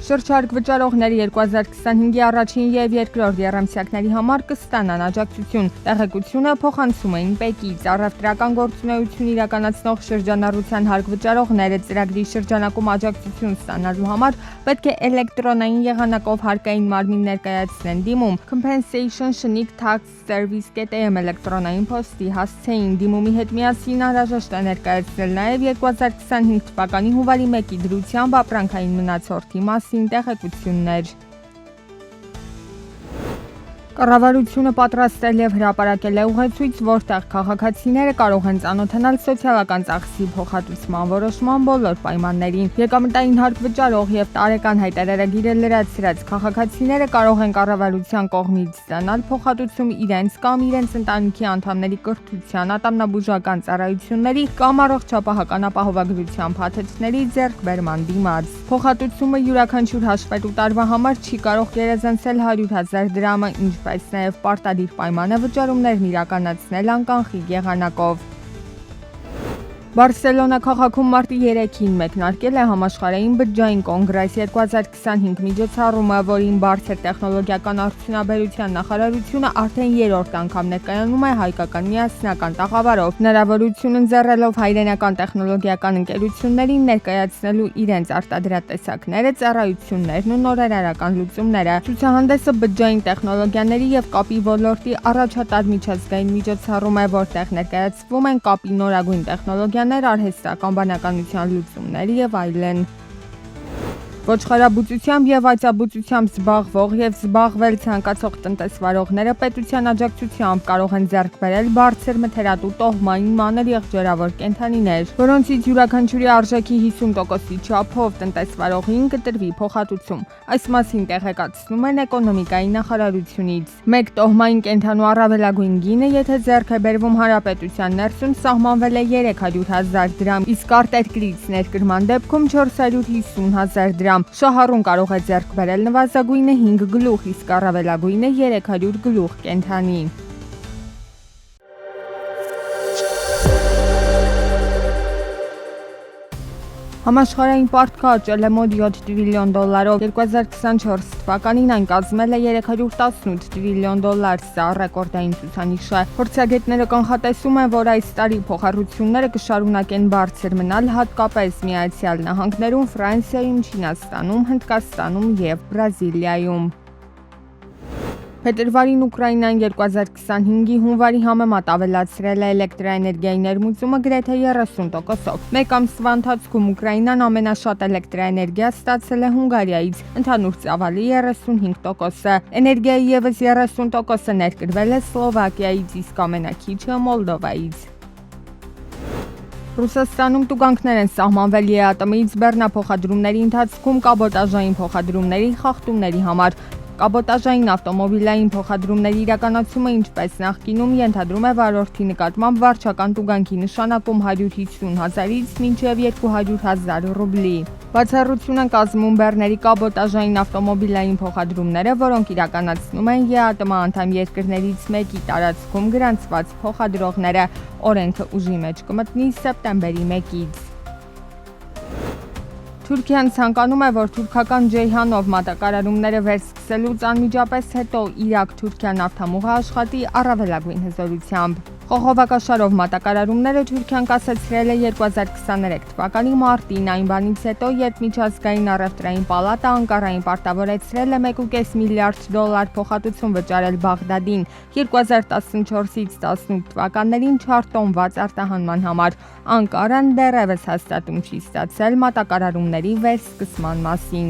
Շրջարկ վճարողները 2025-ի առաջին և երկրորդ եռամսյակների համար կստանան աջակցություն։ Տեղեկությունը փոխանցում էին ՊԵԿ-ից։ Առևտրական գործունեություն իրականացնող շրջանառության հարկ վճարողները ծրագրի շրջանակում աջակցություն ստանալու համար պետք է էլեկտրոնային եղանակով հարկային մարմին ներկայացնեն դիմում compensation.tax.service.am էլեկտրոնային փոստի հասցեին։ Դիմումի հետ միասին անհրաժեշտ է ներկայացնել նաև 2025 թվականի հունվարի 1-ի դրությամբ ապրանքային մնացորդի մասին տեղեկություններ։ Կառավարությունը պատրաստել և հրապարակել է ուղեցույց, որտեղ քաղաքացիները կարող են ծանոթանալ սոցիալական ծախսի փոխհատուցման որոշման բոլոր պայմաններին։ Եկամտային հարկ վճարող և տարեկան հայտարարագիրը լրացրած քաղաքացիները կարող են կառավարության կողմից ստանալ փոխհատուցում իրենց կամ իրենց ընտանիքի անդամների կրթության, ատամնաբուժական ծառայությունների կամ առողջապահական ապահովագրության փաթեթների ձեռքբերման դիմաց։ Փոխհատուցումը յուրաքանչյուր հաշվետու տարվա համար չի կարող գերազանցել 100,000 դրամը, ինչպես նաև պարտադիր պայման է վճարումներն իրականացնել անկանխիկ եղանակով։ Բարսելոնա քաղաքում մարտի 3-ին մեկնարկել է համաշխարհային բջջային կոնգրես 2025 միջոցառումը, որին բարձր տեխնոլոգիական արդյունաբերության նախարարությունը արդեն երրորդ անգամ ներկայանում է հայկական միասնական տաղավարով, հնարավորություն ընձեռելով հայրենական տեխնոլոգիական ընկերություններին ներկայացնելու իրենց արտադրատեսակները, ծառայություններն ու նորարարական լուծումները։ Ցուցահանդեսը բջջային տեխնոլոգիաների և կապի ոլորտի առաջատար միջազգային միջոցառում է, որտեղ ներկայացվում են կապի նորագույն տեխնոլոգիաներ, արհեստական բանականության լուծումներ և այլն։ Ոչխարաբուծությամբ և այծաբուծությամբ զբաղվող և զբաղվել ցանկացող տնտեսվարողները պետության աջակցությամբ կարող են ձեռք բերել բարձր մթերատու տոհմային մանր եղջերավոր կենդանիներ, որոնցից յուրաքանչյուրի արժեքի 50%-ի չափով տնտեսվարողին կտրվի փոխհատուցում։ Այս մասին տեղեկացնում են էկոնոմիկայի նախարարությունից։ Մեկ տոհմային կենդանու առավելագույն գինը, եթե ձեռք է բերվում հանրապետության ներսում, սահմանվել է 300,000 դրամ, իսկ արտերկրից ներկրման դեպքում 450,000 դրամ։ Շահառուն կարող է ձեռք բերել նվազագույնը 5 գլուխ, իսկ առավելագույնը 300 գլուխ կենդանի։ Համաշխարհային պարտքը աճել է մոտ 7 տրիլիոն դոլարով։ 2024 թվականին այն կազմել է 318 տրիլիոն դոլար, սա ռեկորդային ցուցանիշ է։ Փորձագետները կանխատեսում են, որ այս տարի փոխառությունները կշարունակեն բարձր մնալ, հատկապես Միացյալ Նահանգներում, Ֆրանսիայում, Չինաստանում, Հնդկաստանում և Բրազիլիայում։ Փետրվարին Ուկրաինան 2025-ի հունվարի համեմատ ավելացրել է էլեկտրաէներգիայի ներմուծումը գրեթե 30%-ով։ Մեկ ամսվա ընթացքում Ուկրաինան ամենաշատ էլեկտրաէներգիա ստացել է Հունգարիայից, ընդհանուր ծավալի 35%-ը։ Էներգիայի ևս 30%-ը ներկրվել է Սլովակիայից, իսկ ամենաքիչը Մոլդովայից։ Ռուսաստանում տուգանքներ են սահմանվել ԵԱՏՄ-ից բեռնափոխադրումների ընթացքում կաբոտաժային փոխադրումների խախտումների համար։ Կաբոտաժային ավտոմոբիլային փոխադրումների իրականացումը, ինչպես նախկինում, ենթադրում է վարորդի նկատմամբ վարչական տուգանքի նշանակում 150,000-ից մինչև 200,000 ռուբլի։ Բացառություն են կազմում բեռների կաբոտաժային ավտոմոբիլային փոխադրումները, որոնք իրականացնում են ԵԱՏՄ անդամ երկրներից մեկի տարածքում գրանցված փոխադրողները։ Օրենքը ուժի մեջ կմտնի սեպտեմբերի 1-ից։ Թուրքիան ցանկանում է, որ թուրքական Ջեյհանով մատակարարումները վերսկսելուց անմիջապես հետո Իրաք-Թուրքիա նավթամուղը աշխատի առավելագույն հզորությամբ։ Խողովակաշարով մատակարարումները Թուրքիան կասեցրել է 2023 թվականի մարտին, այն բանից հետո, երբ միջազգային առևտրային պալատը Անկարային պարտավորեցրել է $1.5 միլիարդ փոխհատուցում վճարել Բաղդադին 2014-ից 18 թվականներին չարտոնված արտահանման համար։ Անկարան դեռևս հաստատում չի ստացել մատակարարումների վերսկսման մասին։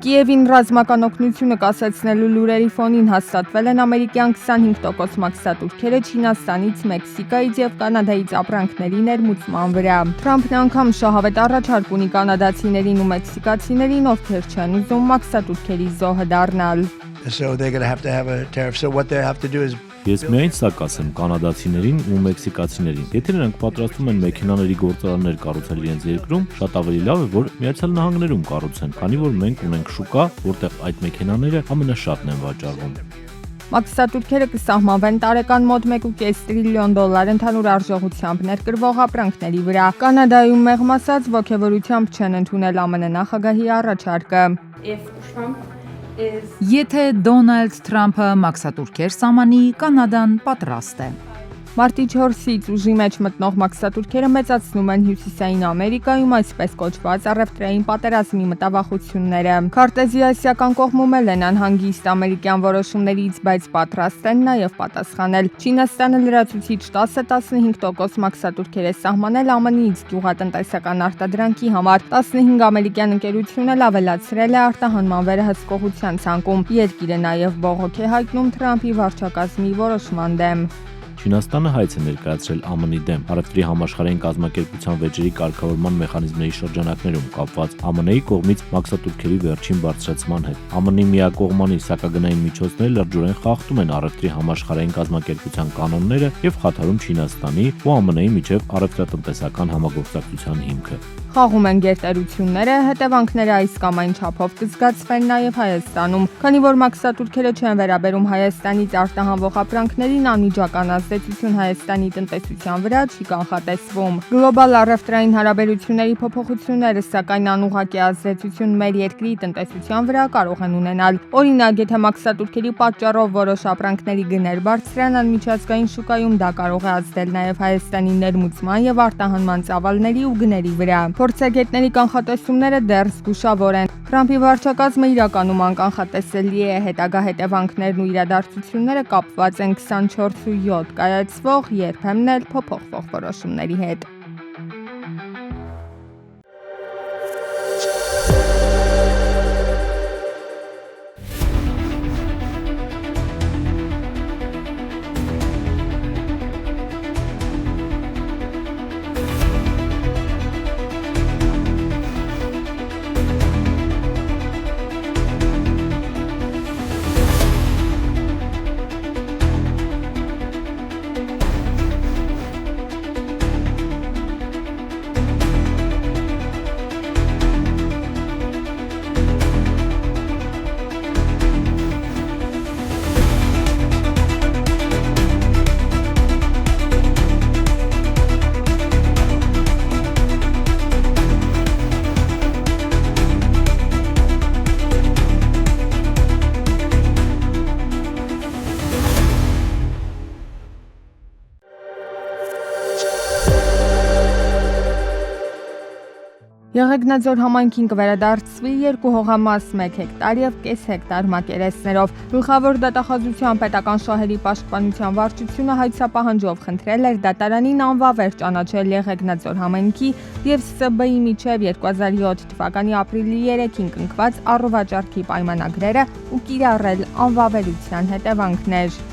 Կիևին ռազմական օգնությունը կասեցնելու լուրերի ֆոնին հաստատվել են ամերիկյան 25% մաքսատուրքերը Չինաստանից, Մեքսիկայից և Կանադայից ապրանքների ներմուծման վրա։ Թրամփն անգամ շահավետ առաջարկ ունի կանադացիներին ու մեքսիկացիներին, ովքեր չեն ուզում մաքսատուրքերի զոհը դառնալ։ Ես միայն սա կասեմ կանադացիներին ու մեքսիկացիներին։ Եթե նրանք պատրաստվում են մեքենաների գործարաններ կառուցել իրենց երկրում, շատ ավելի լավ է, որ Միացյալ Նահանգներում կառուցեն, քանի որ մենք ունենք շուկա, որտեղ այդ մեքենաները ամենաշատն են վաճառվում։ Մաքսատուրքերը կսահմանվեն տարեկան մոտ 1.5 տրիլիոն դոլար ընդհանուր արժողությամբ ներկրվող ապրանքների վրա։ Կանադայում մեղմ ասած ոգևորությամբ չեն ընդունել ԱՄՆ նախագահի առաջարկը։ Եթե Դոնալդ Թրամփը մաքսատուրքեր սահմանի, Կանադան պատրաստ է։ Մարտի 4-ից ուժի մեջ մտնող մաքսատուրքերը մեծացնում են Հյուսիսային Ամերիկայում այսպես կոչված առևտրային պատերազմի մտավախությունները։ Քարտեզի ասիական կողմում էլ են անհանգիստ ամերիկյան որոշումներից, բայց պատրաստ են նաև պատասխանել։ Չինաստանը լրացուցիչ 10-15% մաքսատուրքեր է սահմանել ԱՄՆ-ից գյուղատնտեսական արտադրանքի համար։ 15 ամերիկյան ընկերություն էլ ավելացրել է արտահանման վերահսկողության ցանկում։ Երկիրը նաև բողոք է հայտնում Թրամփի վարչակազմի որոշման դեմ։ Չինաստանը հայց է ներկայացրել ԱՄՆ-ի դեմ առևտրի համաշխարհային կազմակերպության վեճերի կարգավորման մեխանիզմների շրջանակներում կապված ԱՄՆ-ի կողմից մաքսատուրքերի վերջին բարձրացման հետ։ ԱՄՆ-ի միակողմանի սակագնային միջոցները լրջորեն խախտում են առևտրի համաշխարհային կազմակերպության կանոնները եւ խաթարում Չինաստանի ու ԱՄՆ-ի միջև առևտրատնտեսական համագործակցության հիմքը։ Խաղում են գերտերությունները, հետևանքները այս կամ այն չափով կզգացվեն նաև Հայաստանում, քանի որ մաքսատուրքերը չեն վերաբերում Հայաստանից արտահանվող ապրանքներին, անմիջական ազդեցություն Հայաստանի տնտեսության վրա չի կանխատեսվում։ Գլոբալ առևտրային հարաբերությունների փոփոխությունները, սակայն անուղղակի ազդեցություն մեր երկրի տնտեսության վրա կարող են ունենալ։ Օրինակ, եթե մաքսատուրքերի պատճառով որոշ ապրանքների գներ բարձրանան միջազգային շուկայում, դա կարող է ազդել նաև Հայաստանի ներմուծման եւ արտահանման ծավալների ու գների վրա։ Փորձագետների կանխատեսումները դեռ զգուշավոր են։ Թրամփի վարչակազմը իրականում անկանխատեսելի է, հետագա հետևանքներն ու իրադարձությունները կապված են 24/7 կայացվող, երբեմն էլ փոփոխվող որոշումների հետ։ Եղեգնաձոր համայնքին կվերադարձվի 2 հողամաս 1 հեկտար եւ կես հեկտար մակերեսներով։ Գլխավոր դատախազության պետական շահերի պաշտպանության վարչությունը հայցապահանջով խնդրել էր դատարանին անվավեր ճանաչել Եղեգնաձոր համայնքի եւ ՍԲ-ի միջև 2007 թվականի ապրիլի 3-ին կնքված առողջարքի պայմանագրերը ու կիրառել անվավերության հետևանքներ։